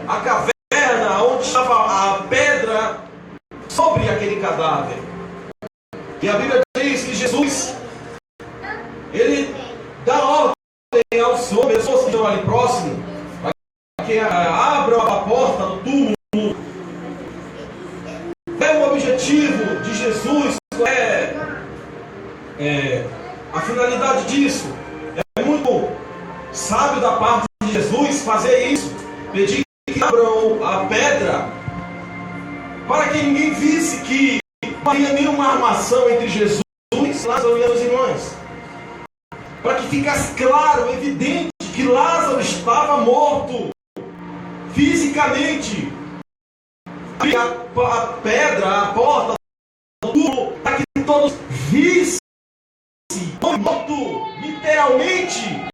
a caverna onde estava a pedra sobre aquele cadáver. E a Bíblia diz que Jesus, ele dá ordem aos homens, pessoas que estão ali próximo, para que abram a porta do túmulo. É o objetivo de Jesus, a finalidade disso. É muito sábio da parte de Jesus fazer isso, pedir que abram a pedra, para que ninguém visse que não havia nenhuma armação entre Jesus e Lázaro e as irmãs, para que ficasse claro, evidente, que Lázaro estava morto fisicamente. A pedra, a porta do túmulo, para que todos vissem morto, literalmente,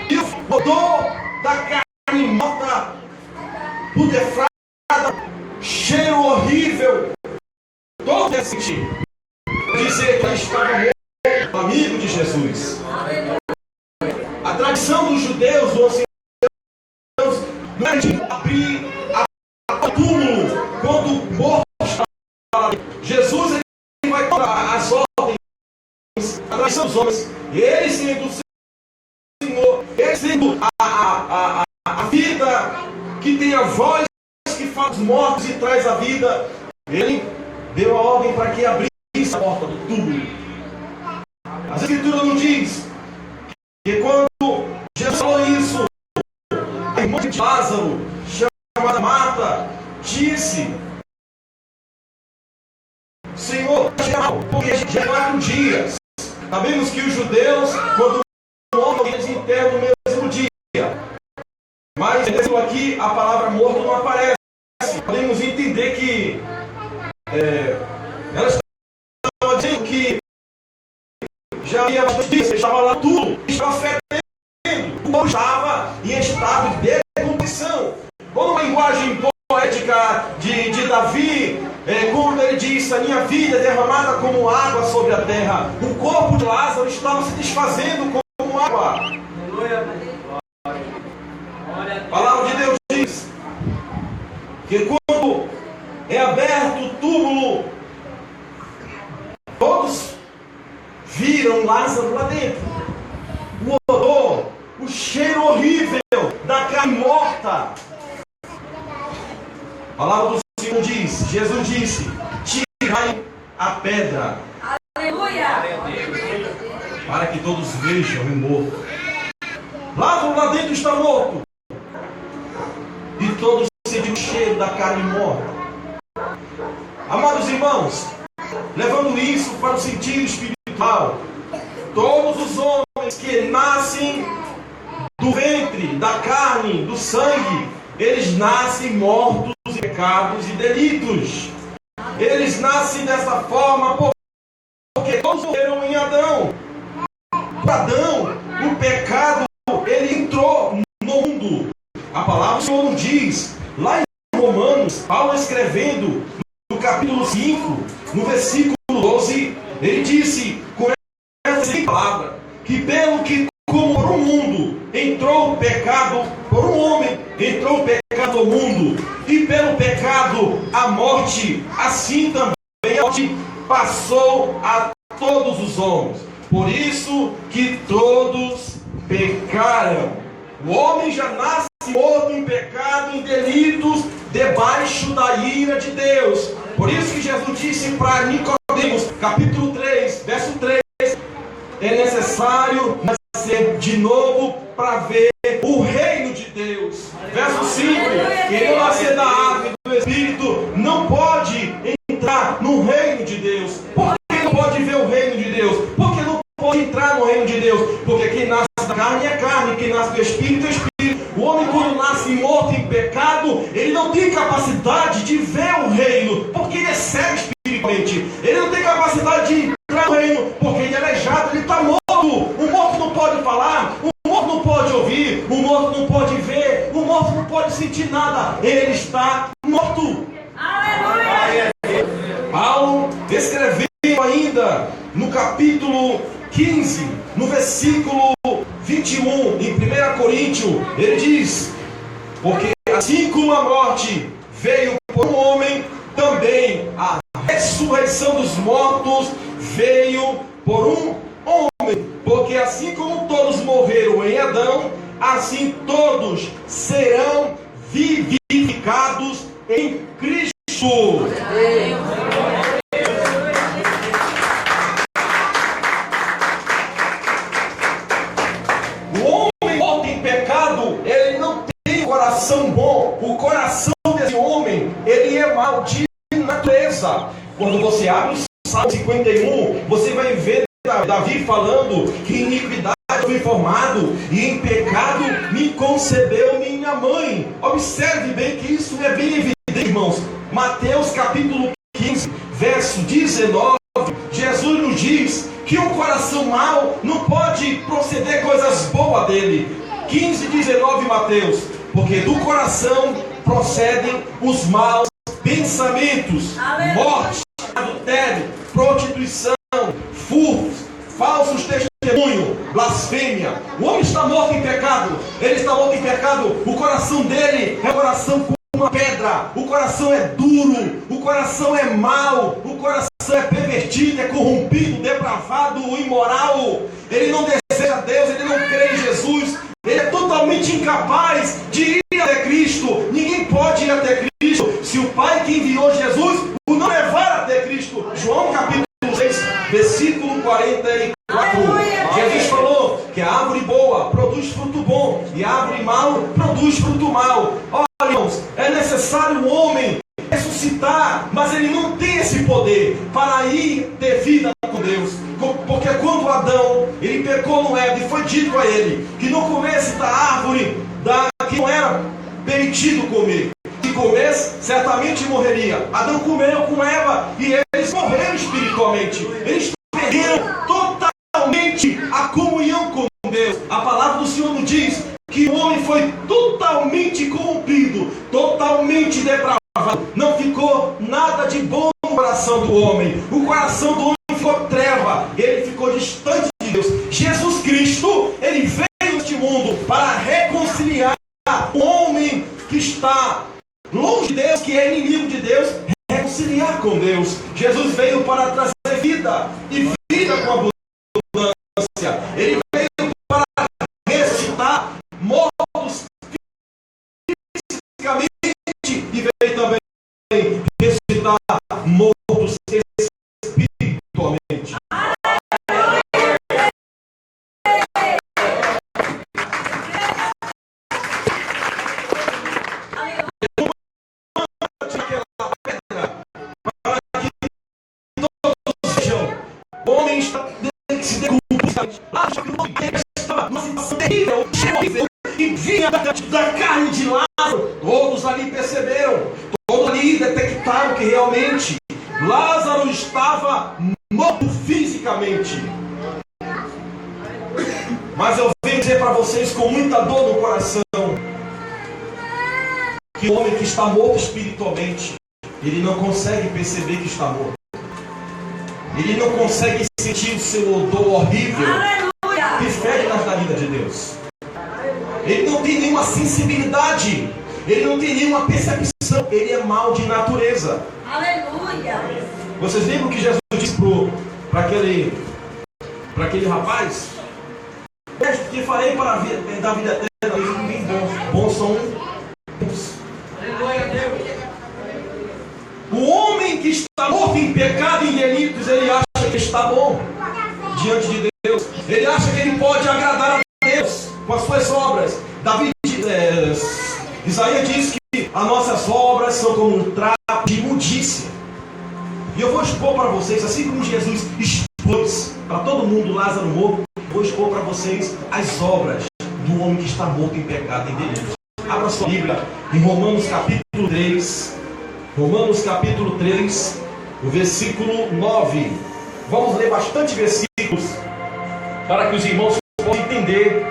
e o odor da carne morta, putrefato, cheiro horrível, todo esse dizer que ele estava morto, amigo de Jesus. A tradição dos judeus, não é de abrir o túmulo quando o morto está. Jesus, ele vai dar as ordens, a tradição dos homens, ele sendo o Senhor, ele sendo a vida que tem a voz que faz os mortos e traz a vida. Ele deu a ordem para que abrisse a porta do túmulo. As Escrituras não diz que quando Jesus falou isso, a irmã de Lázaro, chamada Marta, disse: Senhor, porque já é 4 dias. Sabemos que os judeus, quando morrem, eles enterram no mesmo dia. Mas aqui a palavra morto não aparece. Podemos entender que ela estava dizendo que já havia bastante dias, estava lá tudo, estava fedendo, o povo estava em estado de decomposição. Ou numa linguagem poética de Davi, quando ele diz: a minha vida é derramada como água sobre a terra. O corpo de Lázaro estava se desfazendo como água. A palavra de Deus diz que quando é aberto o túmulo, todos viram Lázaro lá dentro. O odor, o cheiro horrível da carne morta. A palavra do Senhor diz, Jesus disse: tirai a pedra. Aleluia! Para que todos vejam o morto. Lázaro lá dentro está morto. E todos sentem o cheiro da carne morta. Amados irmãos, levando isso para o sentido espiritual, todos os homens que nascem do ventre, da carne, do sangue, eles nascem mortos em pecados e delitos. Eles nascem dessa forma porque todos morreram em Adão. Por Adão, o pecado, ele entrou no mundo. A palavra do Senhor nos diz, lá em Romanos, Paulo escrevendo, no capítulo 5, no versículo 12, ele disse, com essa palavra, que pelo que como por um mundo entrou o pecado, por um homem entrou o pecado ao mundo, e pelo pecado a morte, assim também a morte passou a todos os homens. Por isso que todos pecaram. O homem já nasce morto em pecado, em delitos, debaixo da ira de Deus. Por isso que Jesus disse para Nicodemos, capítulo 3, verso 3, é necessário nascer de novo para ver o reino de Deus. Verso 5, quem não nascer da água e do Espírito não pode entrar no reino de Deus. Por que não pode ver o reino de Deus? Porque não pode entrar no reino de Deus. Porque quem nasce da carne é carne, quem nasce do Espírito é Espírito. O homem, quando nasce morto em pecado, ele não tem capacidade de ver o reino, porque ele é cego espiritualmente. Ele não tem capacidade de entrar no reino, porque ele é aleijado, ele está morto. O morto não pode falar, o morto não pode ouvir, o morto não pode ver, o morto não pode sentir nada. Ele está morto. Aleluia! Paulo escreveu ainda no capítulo 15, no versículo 21, em 1 Coríntios, ele diz: porque assim como a morte veio por um homem, também a ressurreição dos mortos veio por um homem. Porque assim como todos morreram em Adão, assim todos serão vivificados em Cristo. O homem morto em pecado, ele não tem coração bom. O coração desse homem, ele é mau de natureza. Quando você abre o Salmo 51, você vai ver Davi falando que em iniquidade eu fui formado e em pecado me concebeu minha mãe. Observe bem que isso é bem evidente, irmãos. Mateus capítulo 15, verso 19, Jesus nos diz que um coração mau não pode proceder coisas boas dele. 15, 19, Mateus. Porque do coração procedem os maus pensamentos, morte, adultério, prostituição, furtos, falsos testemunhos, blasfêmia. O homem está morto em pecado. Ele está morto em pecado. O coração dele é um coração como uma pedra. O coração é duro. O coração é mau. O coração é pervertido, é corrompido, depravado, imoral. Ele não deseja Deus. Ele não crê em Jesus. Ele é totalmente incapaz de ir até Cristo. Ninguém pode ir até Cristo se o Pai que enviou Jesus o não levar até Cristo. João capítulo 6, versículo 44. Jesus falou que a árvore boa produz fruto bom e a árvore mau produz fruto mau. Olha, irmãos, é necessário um homem ressuscitar, mas ele não tem esse poder para ir ter vida com Deus. Porque quando Adão ele pecou no Éden, foi dito a ele que não comesse da árvore que não era permitido comer. Se comesse, certamente morreria. Adão comeu com Eva e eles morreram espiritualmente. Eles perderam totalmente a comunhão com Deus. A palavra do Senhor nos diz que o homem foi totalmente corrompido, totalmente depravado. Não ficou nada de bom no coração do homem. O coração do homem ficou treva. Ele ficou distante de Deus. Jesus Cristo, ele veio neste mundo para reconciliar o homem que está longe de Deus, que é inimigo de Deus, reconciliar com Deus. Jesus veio para trazer vida e vida com abundância. Ele veio para ressuscitar mortos fisicamente e veio também ressuscitar mortos espiritualmente. O homem está se decompondo. Acha que o nome dele estava numa situação terrível, e vinha da carne de Lázaro. Todos ali perceberam, todos ali detectaram que realmente Lázaro estava morto fisicamente. Mas eu venho dizer para vocês com muita dor no coração que o homem que está morto espiritualmente, ele não consegue perceber que está morto. Ele não consegue sentir o seu odor horrível que fede nas narinas de Deus. Ele não tem nenhuma sensibilidade. Ele não tem nenhuma percepção. Ele é mau de natureza. Aleluia! Vocês lembram que Jesus disse para aquele rapaz? Mestre, que farei para dar vida eterna? Eles não têm bons são uns. O homem que está morto em pecado e em delitos, ele acha que está bom diante de Deus. Ele acha que ele pode agradar a Deus com as suas obras. Isaías diz que as nossas obras são como um trapo de imundícia. E eu vou expor para vocês, assim como Jesus expôs para todo mundo Lázaro morto, vou expor para vocês as obras do homem que está morto em pecado e em delitos. Abra sua Bíblia em Romanos capítulo 3. Romanos capítulo 3, o versículo 9. Vamos ler bastante versículos para que os irmãos possam entender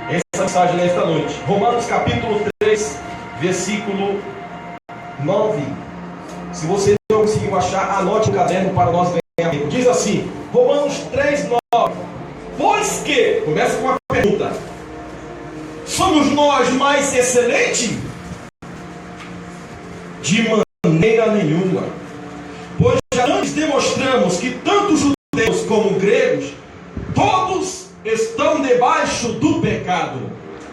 essa mensagem nesta noite. Romanos capítulo 3, versículo 9. Se você não conseguiu achar, anote o caderno para nós ganhar tempo. Diz assim, Romanos 3, 9. Pois que, começa com uma pergunta: somos nós mais excelentes? De maneira nenhuma. Pois já antes demonstramos que tanto judeus como gregos, todos estão debaixo do pecado.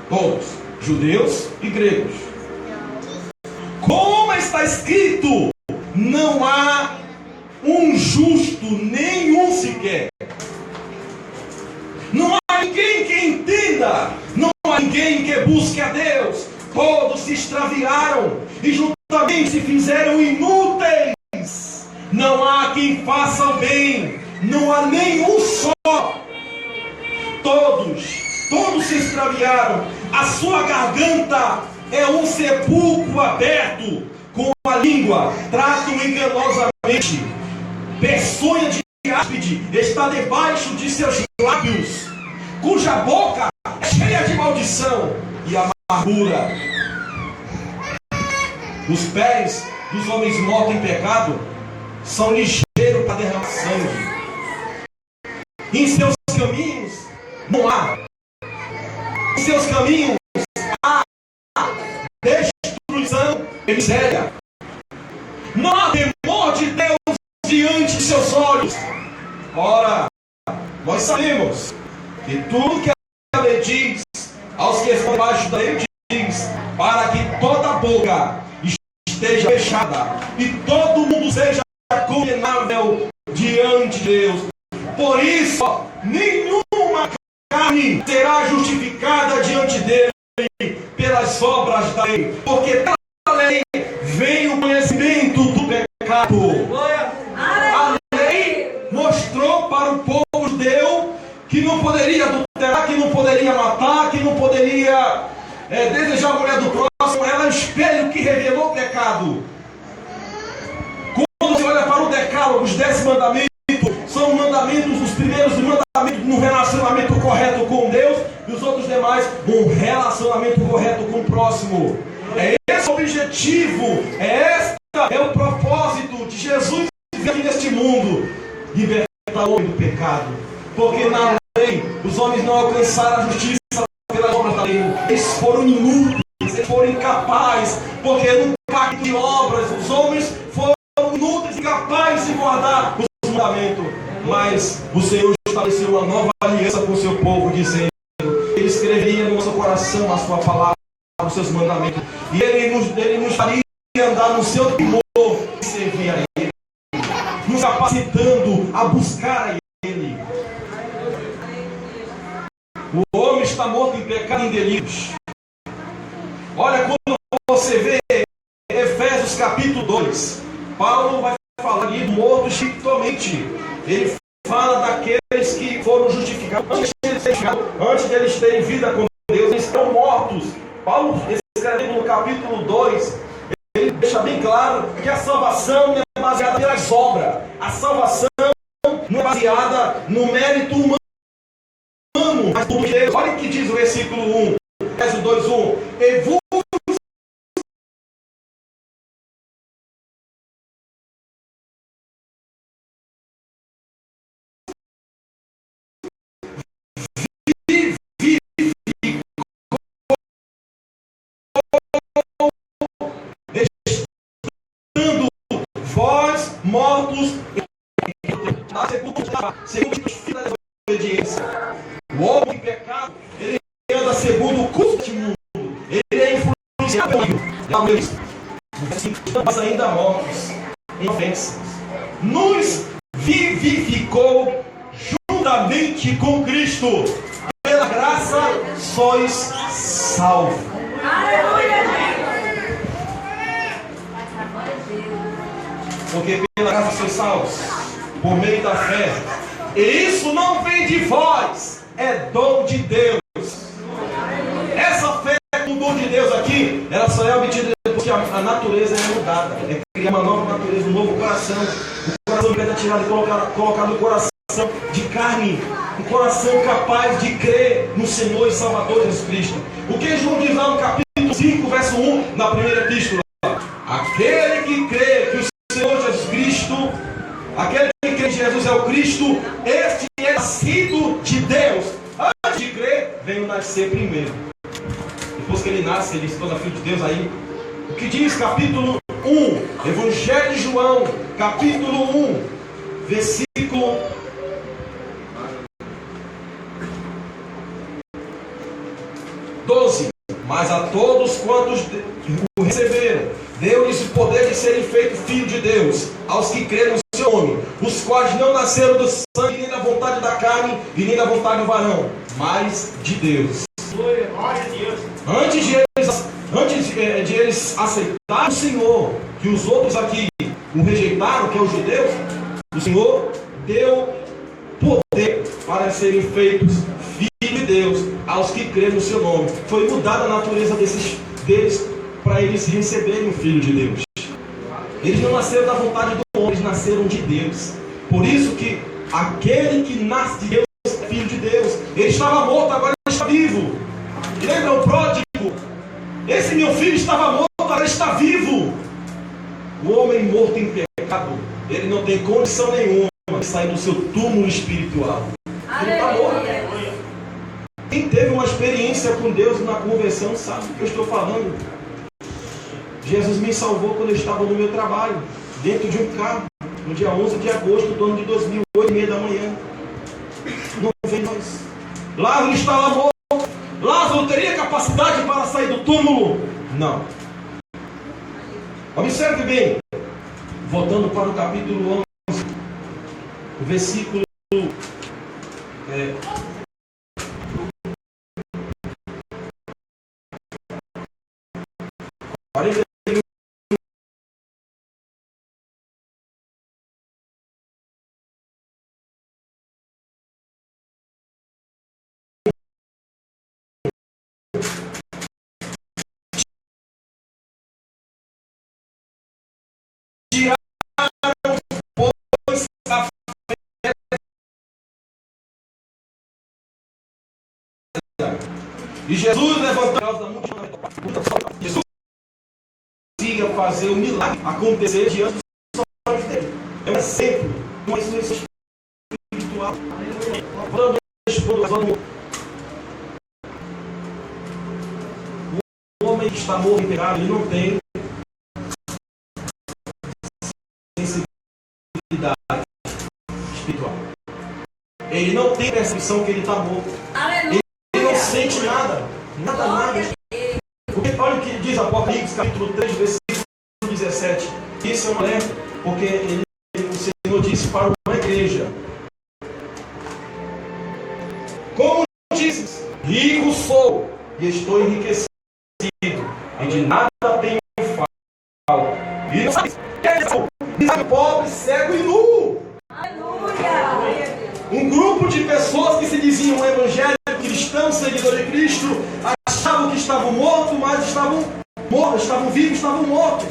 Todos, judeus e gregos. Como está escrito, não há um justo, nenhum sequer. Não há ninguém que entenda, não há ninguém que busque a Deus. Todos se extraviaram e juntamente se fizeram inúteis. Não há quem faça o bem, não há nenhum só. Todos se extraviaram. A sua garganta é um sepulcro aberto. Com a língua tratam enganosamente. Peçonha de áspide está debaixo de seus lábios, cuja boca é cheia de maldição e amargura. Os pés dos homens mortos em pecado são ligeiros para derramar sangue. Em seus caminhos não há. Em seus caminhos há destruição e miséria. Não há temor de Deus diante de seus olhos. Ora, nós sabemos que tudo que a lei diz aos que estão debaixo da lei diz, para que toda boca esteja fechada e todo mundo seja condenável diante de Deus. Por isso, nenhuma carne será justificada diante dele pelas obras da lei, porque pela lei vem o conhecimento do pecado. A lei mostrou para o povo judeu que não poderia adulterar, que não poderia matar, que não poderia desejar a mulher do próximo. Ela é o espelho que revelou o pecado. Quando você olha para o decálogo, os 10 mandamentos são mandamentos, os primeiros mandamentos no relacionamento correto com Deus, e os outros demais um relacionamento correto com o próximo. É esse o objetivo, é o propósito de Jesus vir neste mundo, libertar o homem do pecado. Porque na lei os homens não alcançaram a justiça pelas obras da lei. Eles foram inúteis, eles foram incapazes, porque no pacto de obras os homens foram inúteis e incapazes de guardar os mandamentos. Mas o Senhor estabeleceu uma nova aliança com o seu povo, dizendo: Ele escreveria no nosso coração a sua palavra, os seus mandamentos, e Ele nos faria andar no seu temor e servir a Ele, nos capacitando a buscar a Ele. O homem está morto em pecado e em delitos. Olha, quando você vê Efésios capítulo 2, Paulo vai falar ali do morto espiritualmente. Ele fala daqueles que foram justificados antes de eles terem vida com Deus, eles estão mortos. Paulo, escrevendo no capítulo 2, ele deixa bem claro que a salvação não é baseada pelas obras. A salvação não é baseada no mérito humano, mas por Deus. Olha o que diz o versículo 1, Efésios 2:1. Vós mortos na sepultura, segundo os filhos da desobediência. O homem de pecado, ele anda segundo o curso deste mundo. Ele é influenciado pelo mundo. Mas ainda mortos em ofensas, nos vivificou juntamente com Cristo. Pela graça sois salvos. Aleluia! Porque pela graça sois salvos, por meio da fé. E isso não vem de vós, é dom de Deus. Essa fé com o dom de Deus aqui, ela só é obtida porque a natureza é mudada. É criar uma nova natureza, um novo coração. O coração que é tirado e colocado no coração de carne. Um coração capaz de crer no Senhor e Salvador Jesus Cristo. O que João diz lá no capítulo 5, verso 1, na primeira epístola: aquele que crê que o Senhor Jesus Cristo, aquele que crê que Jesus é o Cristo, este é nascido de Deus. Antes de crer, veio nascer primeiro. Depois que ele nasce, ele se torna filho de Deus. Aí, o que diz capítulo 1. Evangelho de João, capítulo 1, versículo 12. Mas a todos quantos o receberam, deu-lhes o poder de serem feitos filhos de Deus, aos que creram no seu nome, os quais não nasceram do sangue, nem da vontade da carne, e nem da vontade do varão, mas de Deus. Antes de eles aceitarem o Senhor, que os outros aqui o rejeitaram, que é os judeus, o Senhor deu poder para serem feitos filhos de Deus aos que creem no seu nome. Foi mudada a natureza deles para eles receberem o Filho de Deus. Eles não nasceram da vontade do homem, eles nasceram de Deus. Por isso que aquele que nasce de Deus é filho de Deus. Ele estava morto, agora ele está vivo. E lembra o pródigo? Esse meu filho estava morto, agora está vivo. O homem morto em pecado, ele não tem condição nenhuma de sair do seu túmulo espiritual. Ele está morto. Quem teve uma experiência com Deus na conversão sabe do que eu estou falando. Jesus me salvou quando eu estava no meu trabalho, dentro de um carro, no dia 11 de agosto do ano de 2008, 8h30 da manhã. Não vem mais. Lázaro está lá morto. Lázaro teria capacidade para sair do túmulo? Não. Observe bem. Voltando para o capítulo 11, o versículo 41. E Jesus levantou da multidão. Jesus ia fazer o milagre acontecer diante dos olhos dele. É um exemplo de uma ressurreição espiritual. O homem que está morto em pecado, ele não tem sensibilidade espiritual. Ele não tem percepção que ele está morto. Ele não sente nada. Nada. Porque olha o que diz Apocalipse, capítulo 3, versículo 17. Isso é um alerta, porque o Senhor disse para uma igreja: como dizes, rico sou e estou enriquecido, e de nada tenho falta. E não sabe, pobre, cego e nu. Aleluia! Um grupo de pessoas que se diziam evangélicos, cristãos, seguidores de Cristo, achavam que estavam mortos, mas estavam vivos, estavam mortos.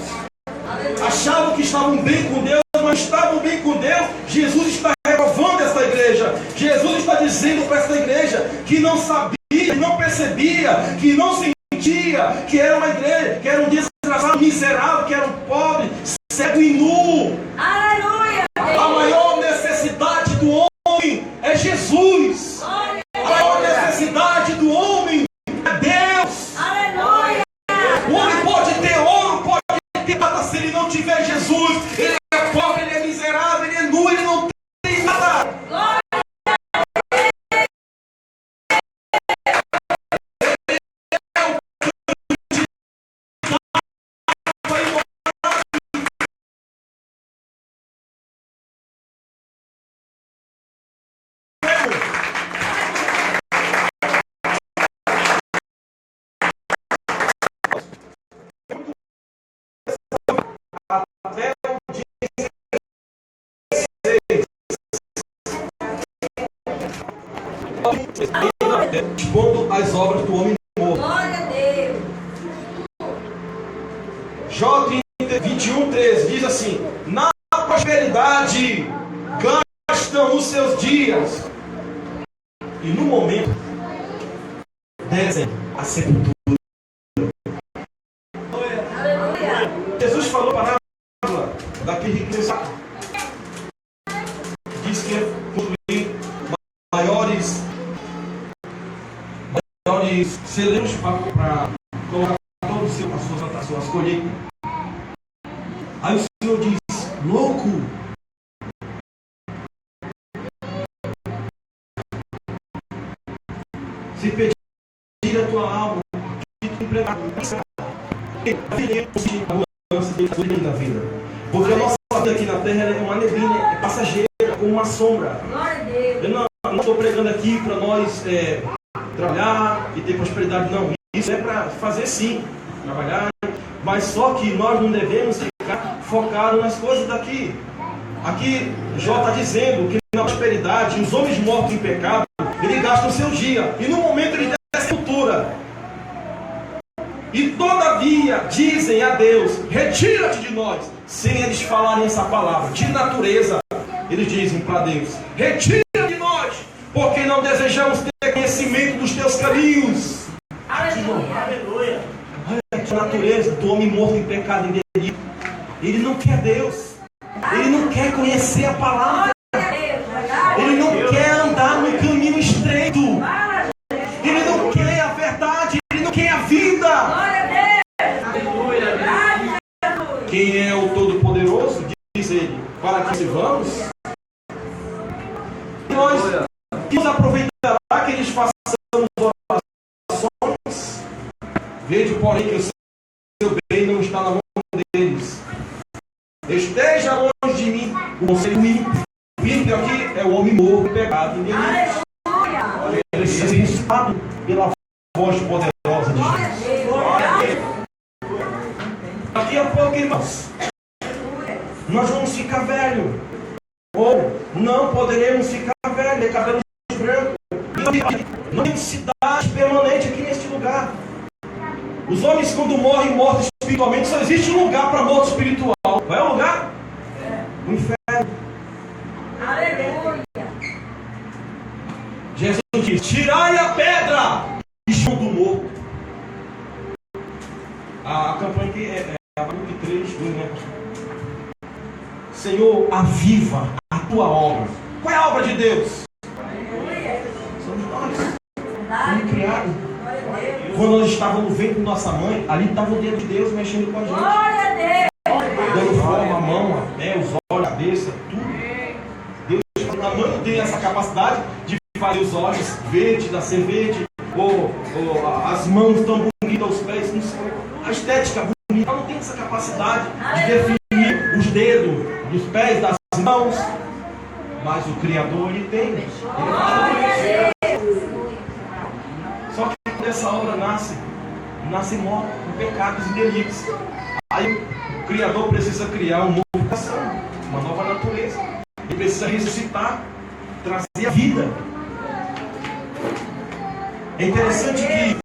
Achavam que estavam bem com Deus, mas estavam bem com Deus. Jesus está reprovando essa igreja. Jesus está dizendo para essa igreja que não sabia, que não percebia, que não sentia, que era uma igreja, que era um desgraçado, miserável, que era um pobre, cego e nu. Aleluia! A maior necessidade do homem é Jesus. A maior necessidade do homem é Deus. Aleluia! O homem pode ter ouro, pode ter nada, se ele não tiver Jesus. Ele é pobre, ele é miserável, ele é nu, ele não tem nada. Até o 16. Expondo as obras do homem morto. Glória a Deus. Jó 21:13 diz assim: na prosperidade gastam os seus dias, e no momento descem a sepultura. Jesus falou para daquele riqueza, diz que é construir maiores celeiros para colocar todas as suas colheitas. Aí o Senhor diz: louco, se pedir a tua alma, de tu empregar, na vida. Porque a nossa vida aqui na terra é uma neblina, é passageira, como uma sombra. Eu não estou pregando aqui para nós trabalhar e ter prosperidade, não. Isso é para fazer sim, trabalhar, mas só que nós não devemos ficar focados nas coisas daqui. Aqui Jó está dizendo que na prosperidade, os homens mortos em pecado, eles gastam o seu dia, e no momento eles descem a cultura. E todavia dizem a Deus: retira-te de nós. Sem eles falarem essa palavra de natureza, eles dizem para Deus: retira de nós, porque não desejamos ter conhecimento dos teus caminhos. Aleluia. Olha a natureza do homem morto em pecado e delito. Ele não quer Deus. Ele não quer conhecer a palavra. Ele não quer andar no caminho estreito. Ele não quer a verdade. Ele não quer a vida. Quem é o Todo-Poderoso? Diz ele: para que vamos. E nós vamos aproveitar que eles façam orações. Veja, porém, que o seu bem não está na mão deles. Esteja longe de mim o conselho ímpio. O ímpio aqui é o homem morto, pecado e delito. Ele precisa ser inspirado pela voz poderosa de Jesus. Daqui a pouco, irmãos, nós vamos ficar velho, ou não poderemos ficar velho, de cabelo branco. Não tem cidade permanente aqui neste lugar. Os homens, quando morrem mortos espiritualmente, só existe um lugar para morto espiritual. Qual é o lugar? O inferno. Aleluia. Jesus diz: tirai a pedra e junto do morto. A campanha aqui é Abacuque 3, 2, né? Senhor, aviva a tua obra. Qual é a obra de Deus? Somos nós. Fomos criados. Quando nós estávamos no ventre de nossa mãe, ali estava o dedo de Deus mexendo com a gente. Dando forma, a mão, a pé, os olhos, a cabeça, tudo. Deus, a mãe tem essa capacidade de fazer os olhos verdes, nascer verde, ou as mãos tão bonitas, os pés, não sei. A estética bonita, ela não tem essa capacidade de definir os dedos, os pés, das mãos. Mas o Criador, ele tem. Ele faz tudo. Só que quando essa obra nasce morto, com pecados e delitos. Aí o Criador precisa criar um novo coração, uma nova natureza. Ele precisa ressuscitar, trazer a vida. É interessante que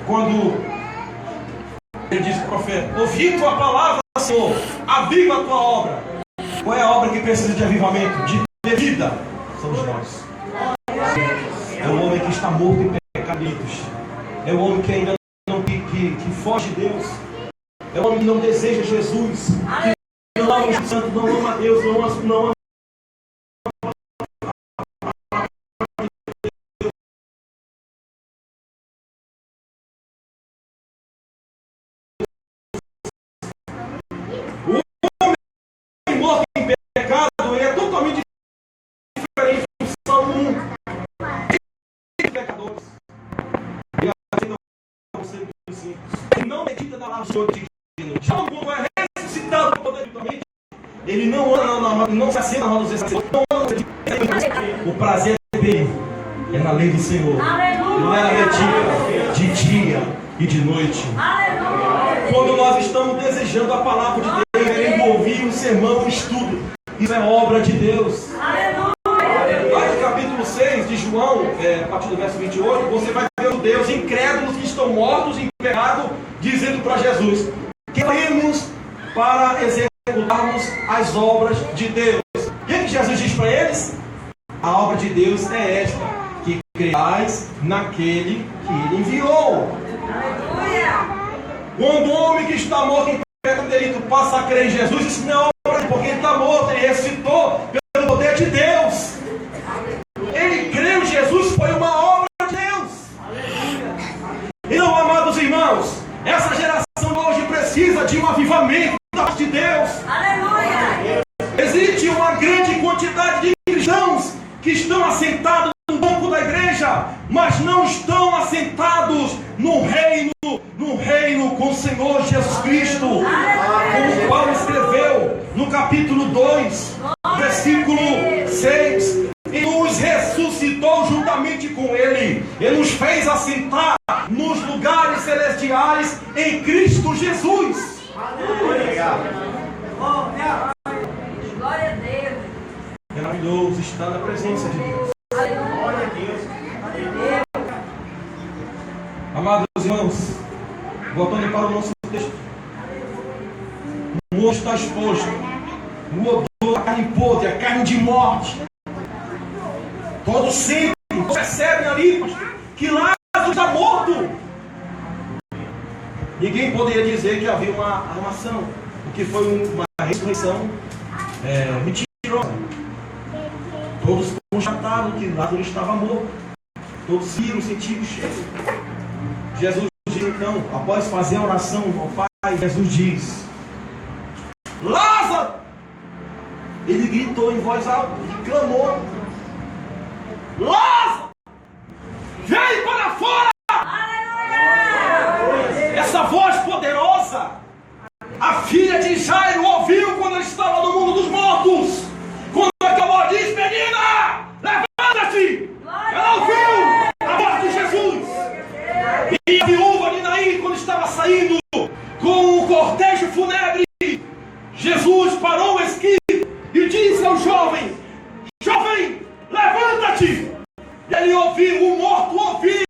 quando ele diz ao profeta: ouvi tua palavra, Senhor, aviva a tua obra. Qual é a obra que precisa de avivamento? De vida. Somos nós. É o homem que está morto em pecados. É o homem que ainda não que foge de Deus. É o homem que não deseja Jesus. Que não ama o Santo, não ama Deus, não ama. Não medita na palavra do Senhor divino. Já como é ressuscitado poderosamente, ele não anda não se assenta na roda dos excessivos. O prazer dele é na lei do Senhor. Não é na medida de dia e de noite. Quando nós estamos desejando a palavra de Deus, querendo ouvir um sermão, um estudo, isso é obra de Deus. Lá no capítulo 6 de João, a partir do verso 28, você vai ver os judeus incrédulos que estão mortos em pecado, dizendo para Jesus: queremos para executarmos as obras de Deus. O que Jesus diz para eles? A obra de Deus é esta: que creiais naquele que ele enviou. Quando o homem que está morto em pecado e delito passa a crer em Jesus, isso não é obra, porque ele está morto, ele ressuscitou pelo poder de Deus. Ele creu em Jesus, foi uma obra de Deus. Então, amados irmãos, essa geração hoje precisa de um avivamento de Deus. Aleluia! Existe uma grande quantidade de cristãos que estão assentados no banco da igreja, mas não estão assentados no reino com o Senhor Jesus Cristo. Como Paulo escreveu no capítulo 2, versículo 6. E nos ressuscitou juntamente com Ele. Ele nos fez assentar nos lugares celestiais em Cristo Jesus. Glória a Deus. É maravilhoso estar na presença de Deus. Glória a Deus. Amados irmãos, voltando para o nosso texto, o moço está exposto, o odor da carne podre, a carne de morte. Todos sempre percebem ali que Lázaro está morto. Ninguém poderia dizer que havia uma armação, porque foi uma ressurreição mentirosa. Todos constataram que Lázaro estava morto. Todos viram, sentiram o cheiro. Jesus diz então, após fazer a oração ao Pai, Jesus diz: Lázaro! Ele gritou em voz alta, ele clamou: Lázaro! Vem para fora! Essa voz poderosa, a filha de Jairo ouviu quando ele estava no mundo dos mortos. Quando acabou, diz: menina, levanta-te! Ela ouviu a voz de Jesus. E a viúva de Naim, quando estava saindo com o cortejo fúnebre, Jesus parou o esqui e disse ao jovem: jovem, levanta-te! E ele ouviu, o morto ouviu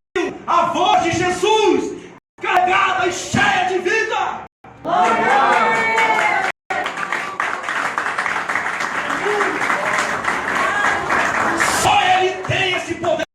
a voz de Jesus, carregada e cheia de vida. Só Ele tem esse poder.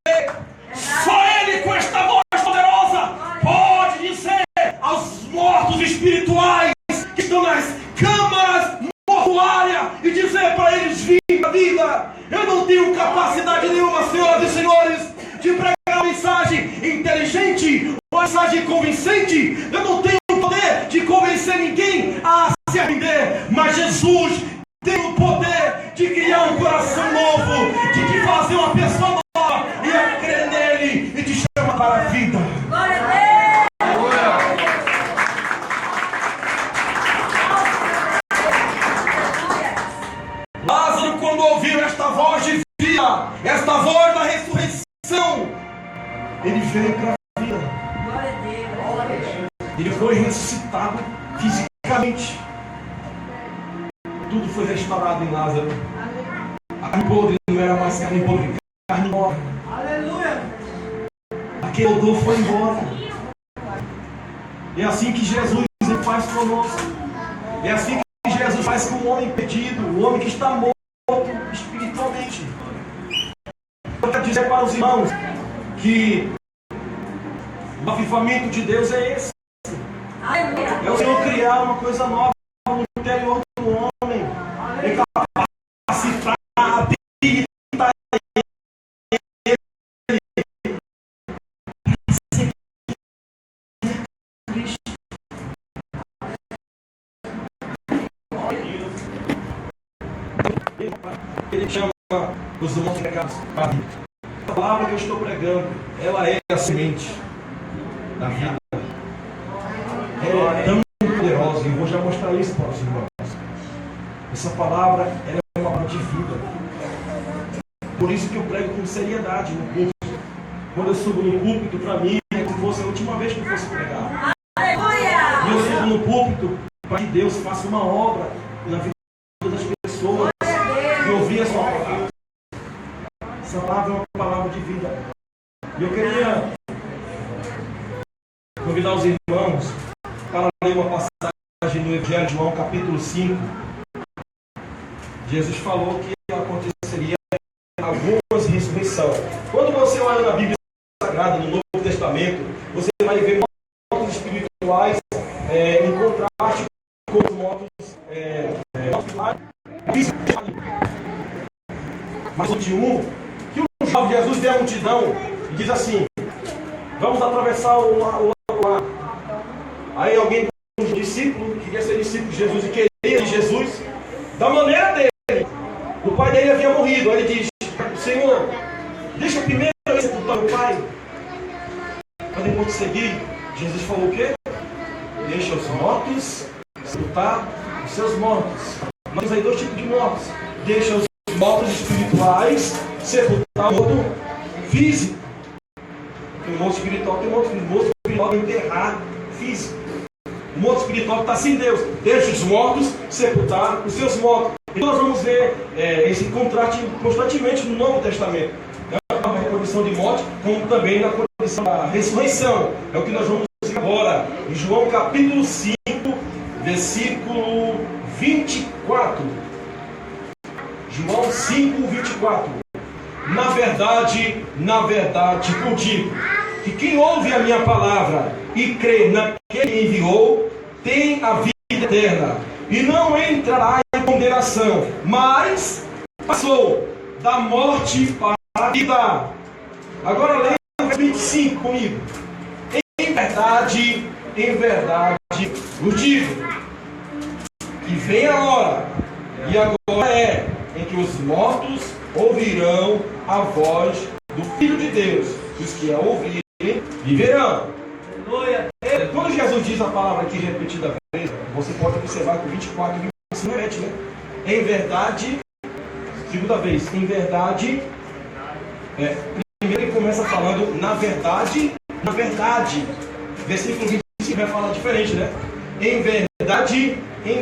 Só Ele, com esta voz poderosa, pode dizer aos mortos espirituais que estão nas câmaras mortuárias e dizer para eles: vir a vida. Eu não tenho capacidade nenhuma, senhoras e senhores, de pregar uma mensagem inteligente, uma mensagem convincente. Eu não tenho o poder de convencer ninguém a se arrepender, mas Jesus tem o poder de criar um coração novo, de te fazer uma pessoa nova e a crer nele e te chamar para a vida. Glória a Deus. Lázaro, quando ouviu esta voz de vida, esta voz da ressurreição, ele veio para a vida. Glória a Deus. Ele foi ressuscitado fisicamente. Tudo foi restaurado em Lázaro. A carne podre não era mais carne podre, carne nova. Aleluia. Aquele odor foi embora. É assim que Jesus faz conosco. É assim que Jesus faz com o homem perdido, o homem que está morto espiritualmente. Eu quero dizer para os irmãos que o avivamento de Deus é esse. É o Senhor criar uma coisa nova no interior do homem. É capacitar, habilitar ele. Ele chama os irmãos pregados para a vida. A palavra que eu estou pregando, ela é a semente da vida. Ela é tão poderosa, e eu vou já mostrar isso para os irmãos. Essa palavra, ela é uma palavra de vida. Por isso que eu prego com seriedade no púlpito. Quando eu subo no púlpito, para mim, é como se fosse a última vez que eu fosse pregar. Aleluia! E eu subo no púlpito para que Deus faça uma obra na vida das pessoas. E ouvir essa palavra. Essa palavra é uma palavra de vida. E eu queria convidar os irmãos para ler uma passagem no Evangelho de João, capítulo 5. Jesus falou que aconteceria algumas ressurreições. Quando você olha na Bíblia Sagrada, no Novo Testamento, você vai ver mortos espirituais em contraste com os mortos mas o de que um jovem Jesus vê a multidão e diz assim: vamos atravessar o mar. Aí alguém dos discípulos discípulo, queria ser discípulo de Jesus e queria de Jesus da maneira dele. O pai dele havia morrido. Aí ele diz: Senhor, deixa primeiro eu sepultar meu pai, para depois te seguir. Jesus falou o quê? Deixa os mortos sepultar os seus mortos. Nós temos aí dois tipos de mortos. Deixa os mortos espirituais sepultar o morto físico. Tem o morto espiritual, tem o morto espiritual enterrar físico. O morto espiritual está sem Deus. Deixa os mortos sepultar os seus mortos. Então nós vamos ver esse contraste constantemente no Novo Testamento. Na condição de morte, como também na condição da ressurreição. É o que nós vamos ver agora. Em João capítulo 5, versículo 24. João 5, 24. Na verdade eu digo que quem ouve a minha palavra e crê naquele que enviou, tem a vida eterna, e não entrará em condenação, mas passou da morte para a vida. Agora leia o verso 25 comigo. Em verdade eu digo que vem a hora, e agora é, em que os mortos ouvirão a voz do Filho de Deus. Os que a ouvirem viverão. Aleluia. Quando Jesus diz a palavra aqui repetida vez, você pode observar que o 24 e 25 repete, né? Em verdade, segunda vez, em verdade, primeiro ele começa falando na verdade, versículo 25 vai falar diferente, né? Em verdade, é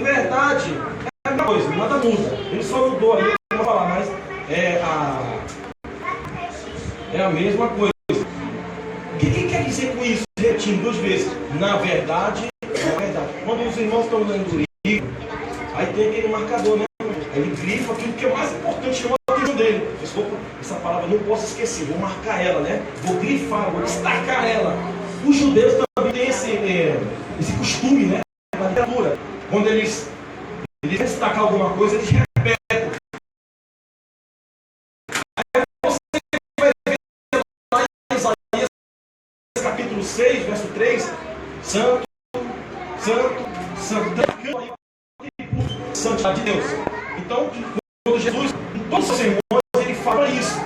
a mesma coisa, nada muda, ele só mudou aí, eu não vou falar, mas é a mesma coisa. O que quer dizer com isso? Repetindo duas vezes, na verdade. Quando os irmãos estão lendo o livro, aí tem aquele marcador, né? Aí ele grifa aquilo que é mais importante, chama a atenção dele. Desculpa, essa palavra não posso esquecer, vou marcar ela, né? Vou grifar, vou destacar ela. Os judeus também têm esse costume, né? Na literatura. Quando eles destacam alguma coisa, eles repetem. Aí você vai ver lá em Isaías, capítulo 6, verso 3, Santo, santidade de Deus. Então, quando Jesus, em todos os sermões, ele fala isso.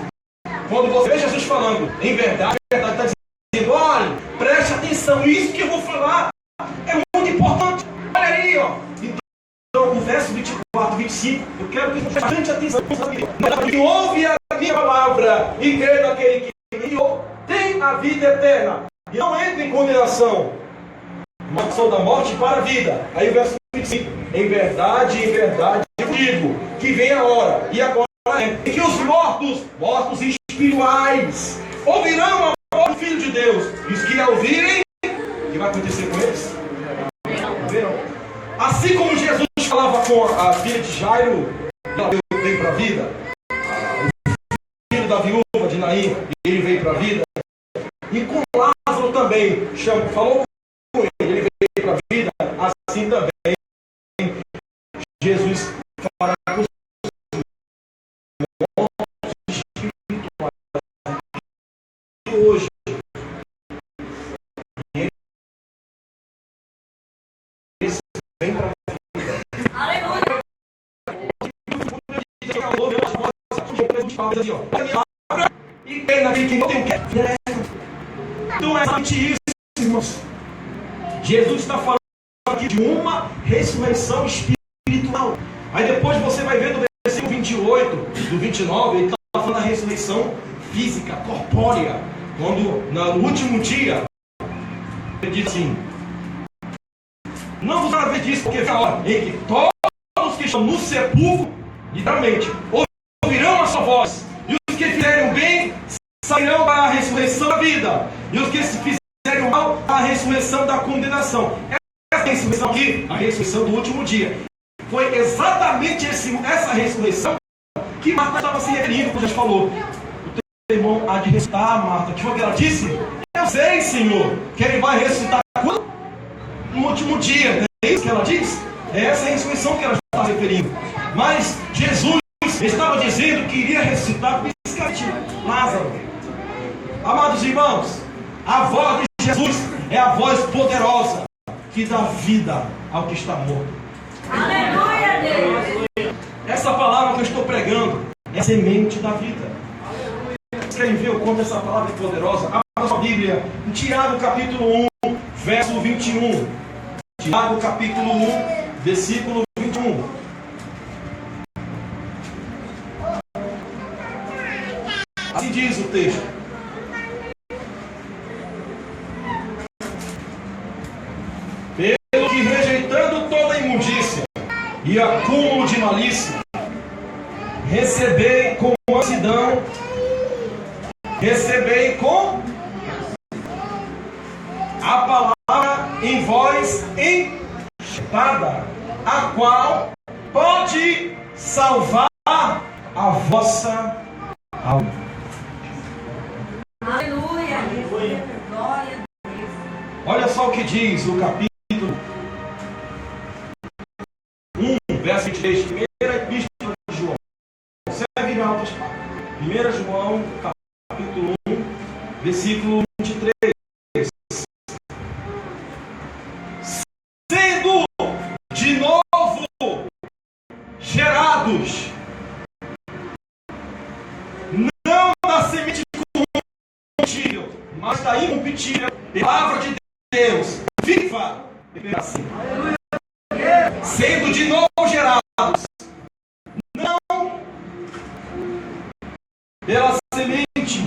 Quando você vê Jesus falando, em verdade, está dizendo, olha, preste atenção, isso que eu vou falar é muito importante. Olha aí, ó. Então, o verso 24, 25, eu quero que você preste atenção. Quem ouve a minha palavra e crê naquele que me enviou, tem a vida eterna. E não entra em condenação, mas sou da morte para a vida. Aí o verso 25. Em verdade eu digo que vem a hora, e agora é, em que os mortos espirituais, ouvirão a voz do Filho de Deus. E os que a ouvirem, o que vai acontecer com eles? Verão. Assim como Jesus falava com a filha de Jairo, ela veio para a vida. O filho da viúva de Naim, ele veio para a vida. E com Lázaro também, falou com ele veio para a vida. Assim também Jesus fará com os mortos espirituais hoje. Eles vêm para a vida. Aleluia! E tem naquele que não tem o que. Então é exatamente isso, irmãos. Jesus está falando aqui de uma ressurreição espiritual. Aí depois você vai ver do versículo 28, do 29, ele está falando da ressurreição física, corpórea. Quando no último dia, ele diz assim: não vos haver disso, porque vem a hora em que todos que estão no sepulcro, literalmente, ouvirão a sua voz, e os que fizerem o bem sairão para a ressurreição da vida, e os que se fizerem o mal para a ressurreição da condenação. Essa ressurreição aqui, a ressurreição do último dia, foi exatamente essa ressurreição que Marta estava se referindo quando Jesus falou: o teu irmão há de ressuscitar, Marta. Que foi o que ela disse? Eu sei, Senhor, que ele vai ressuscitar quando? No último dia. Não é isso que ela diz? É essa ressurreição que ela está se referindo. Mas Jesus estava dizendo que iria ressuscitar fisicamente Lázaro. Amados irmãos, a voz de Jesus é a voz poderosa que dá vida ao que está morto. Aleluia, Deus. Essa palavra que eu estou pregando é a semente da vida. Vocês querem ver o quanto essa palavra é poderosa? Abra sua Bíblia em Tiago capítulo 1, verso 21. Tiago capítulo 1, versículo 21. Assim diz o texto. Pelo que rejeitando toda imundícia e acúmulo de malícia, recebei com mansidão, recebei com a palavra em vós enxertada, a qual pode salvar a vossa alma. Aleluia. Glória a Deus. Olha só o que diz o capítulo 1, verso 23, primeira epístola de João. Você vai virar outras partes. 1 João, capítulo 1, versículo 23. Sendo de novo gerados, não da semente corruptível, mas da incorruptível palavra de Deus, viva e assim. Sendo de novo gerados, não pela semente,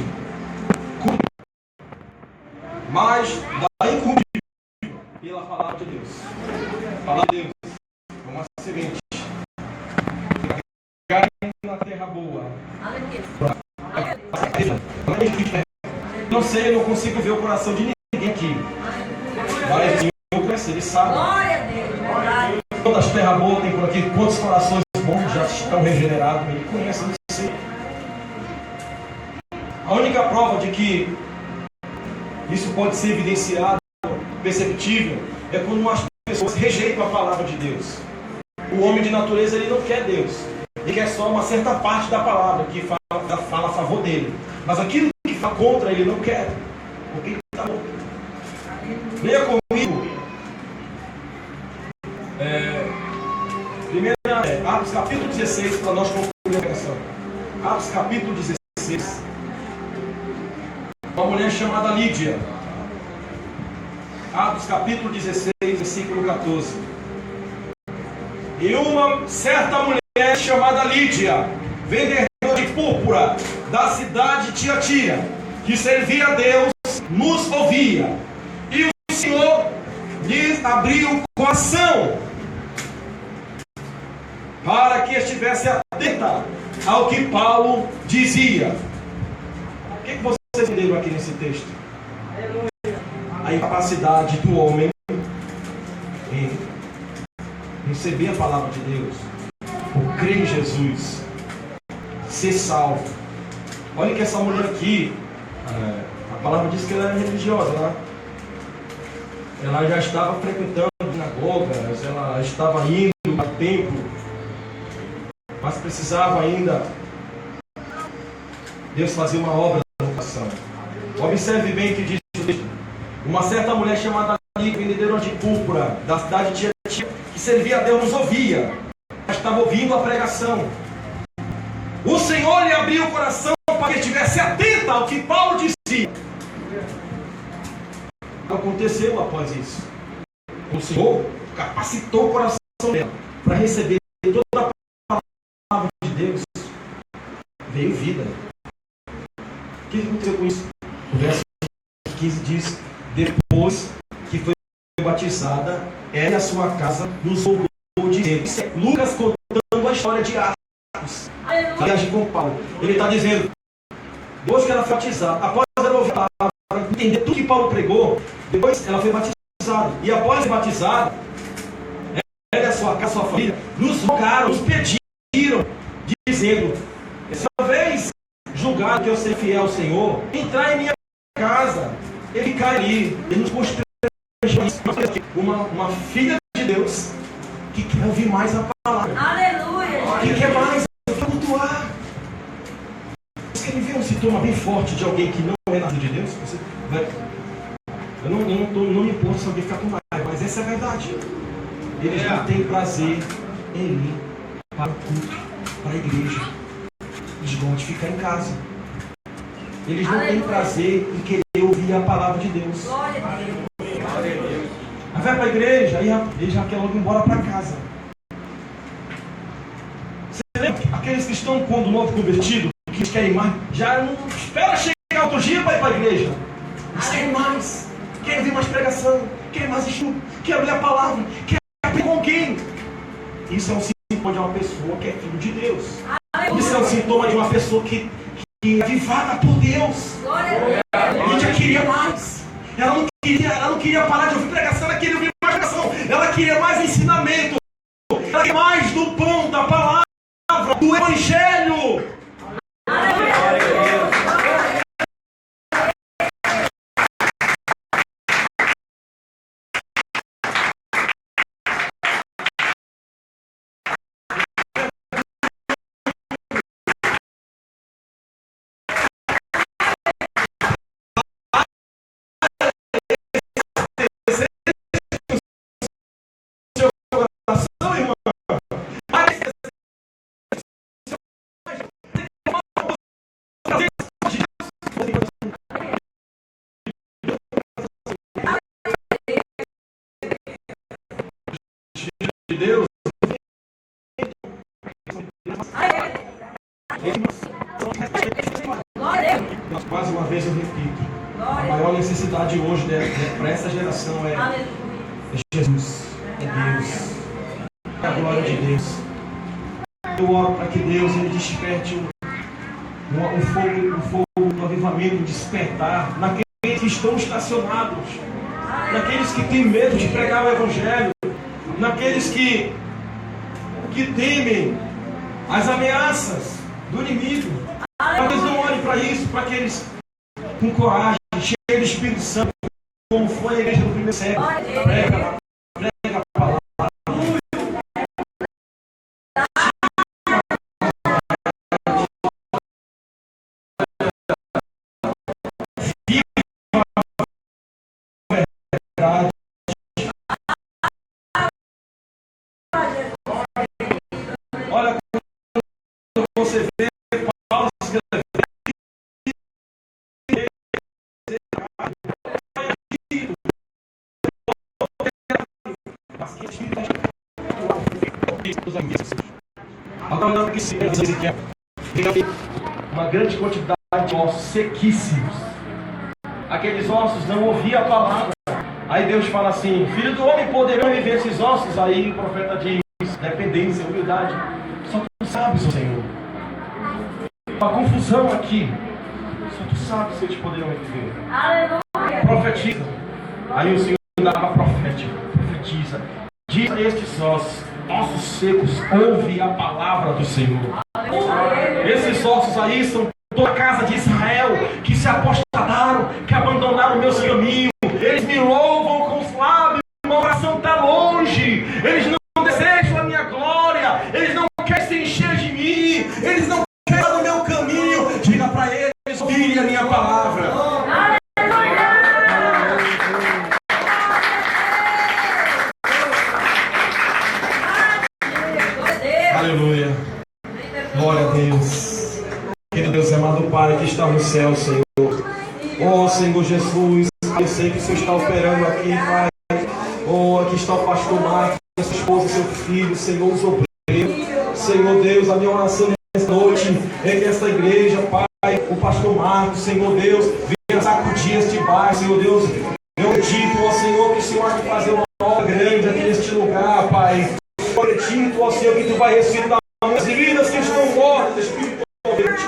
mas da incorruptível pela palavra de Deus. A palavra de Deus é uma semente que cai na terra boa. Não sei, eu não consigo ver o coração de ninguém aqui, mas eu conheço, ele sabe. Glória a Deus. Verdade. Quantas terras boas tem por aqui, quantos corações bons já estão regenerados, ele conhece, ele sei. A única prova de que isso pode ser evidenciado, perceptível, é quando as pessoas rejeitam a palavra de Deus. O homem de natureza, ele não quer Deus, ele quer só uma certa parte da palavra que fala a favor dele, mas aquilo que fala contra ele não quer, porque ele está morto. Leia comigo Atos capítulo 16, para nós concluir a pregação. Atos capítulo 16. Uma mulher chamada Lídia. Atos capítulo 16, versículo 14. E uma certa mulher chamada Lídia, vendedora de púrpura da cidade de Tiatira, que servia a Deus, nos ouvia. E o Senhor lhes abriu o coração para que estivesse atenta ao que Paulo dizia. O que vocês entenderam aqui nesse texto? A incapacidade do homem em receber a palavra de Deus, por crer em Jesus, ser salvo. Olha que essa mulher aqui, a palavra diz que ela é religiosa, ela já estava frequentando sinagogas, ela estava indo ao templo, mas precisava ainda Deus fazer uma obra na vocação. Observe bem o que diz o texto. Uma certa mulher chamada Lídia, vendedora de púrpura da cidade de Tiatira, que servia a Deus, nos ouvia. Ela estava ouvindo a pregação. O Senhor lhe abriu o coração para que estivesse atenta ao que Paulo dizia. O que aconteceu após isso? O Senhor capacitou o coração dela para receber toda a palavra de Deus. Veio vida. O que aconteceu com isso? O verso 15 diz: depois que foi batizada, ela e a sua casa nos roubou de Deus. Lucas contando a história de Atos, a viagem com Paulo. Ele está dizendo, depois que ela foi batizada, após ela ouvir a palavra, entender tudo que Paulo pregou, depois ela foi batizada. E após ser batizada, ela e a sua casa, a sua família, nos rogaram, nos pediram, dizendo: essa vez julgado que eu ser fiel ao Senhor, entrar em minha casa e ficar ali. Ele nos mostrou uma filha de Deus que quer ouvir mais a palavra. Aleluia. Que quer mais cultuar. Vocês querem ver um sintoma bem forte de alguém que não é nascido de Deus? Eu não me importo se alguém ficar com raiva. Pai, mas essa é a verdade. Eles não têm prazer em ir para o culto, para a igreja. Eles gostam de ficar em casa. Eles não têm prazer em querer ouvir a palavra de Deus. Glória a Deus. Aí vai para a igreja, aí ele já quer logo ir embora para casa. Você lembra aqueles que estão com o novo convertido, que eles querem mais, já não espera chegar outro dia para ir para a igreja. Eles querem mais, querem ouvir mais pregação, querem mais estudo, querem ler a palavra, querem aprender com alguém. Isso é um sintoma de uma pessoa que é filho de Deus. Isso é um sintoma de uma pessoa que é avivada por Deus. Ela já queria mais. Ela não queria parar de ouvir pregação, ela queria ouvir mais pregação. Ela queria mais ensinamento. Ela queria mais do pão, da palavra, do evangelho. Deus. Mais uma vez eu repito, a maior necessidade hoje para essa geração é Jesus, é Deus, é a glória de Deus. Eu oro para que Deus ele desperte um fogo do avivamento, um despertar naqueles que estão estacionados, naqueles que têm medo de pregar o evangelho, naqueles que temem as ameaças do inimigo. Talvez não olhem para isso, para que eles com coragem, cheios do Espírito Santo, como foi a igreja do primeiro século, prega a palavra. Olha quando você vê Paulo escrever, agora que se uma grande quantidade de ossos sequíssimos. Aqueles ossos não ouviam a palavra. Aí Deus fala assim: filho do homem, poderão viver esses ossos? Aí o profeta diz: dependência, humildade. Só tu sabes, ó Senhor. Uma confusão aqui. Só tu sabes se eles poderão viver. Aleluia. Profetiza. Aí o Senhor dava profetiza. Diz a estes ossos secos, ouve a palavra do Senhor. Aleluia. Esses ossos aí são toda a casa de Israel que se apostataram, que abandonaram o meu caminho. Eles me louvam com os lábios, meu coração está longe. Eles não desejam a minha glória. Eles não querem se encher de mim. Eles não querem estar no meu caminho. Diga para eles ouvirem a minha palavra. Aleluia. Glória a Deus. Querido Deus amado Pai que está no céu, Senhor. Oh Senhor Jesus, eu sei que o Senhor está operando aqui, Pai. Oh, aqui está o pastor Marcos, sua esposa, seu filho, Senhor, os obreiros. Senhor Deus, a minha oração nesta noite é que esta igreja, Pai, o pastor Marcos, Senhor Deus, venha sacudir este bairro, Senhor Deus. Eu acredito, ó Senhor, que o Senhor vai fazer uma obra grande aqui neste lugar, Pai. Eu acredito, ó Senhor, que Tu vai ressuscitar as vidas que estão mortas, espiritualmente.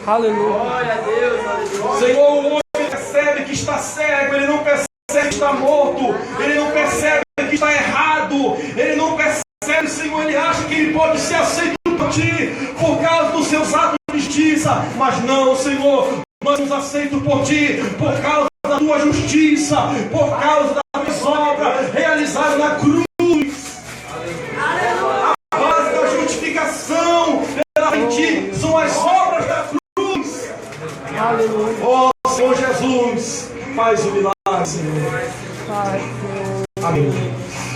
Aleluia. Glória a Deus, aleluia. Senhor, o homem percebe que está cego, ele não percebe que está morto, ele não percebe que está errado, ele não percebe, Senhor, ele acha que ele pode ser aceito por Ti, por causa dos seus atos de justiça, mas não, Senhor, nós somos aceitos por Ti, por causa da Tua justiça, por causa da Tua obra realizada na cruz. A base da justificação pela fé em Ti são as obras da cruz. Oh Senhor Jesus, faz Amém.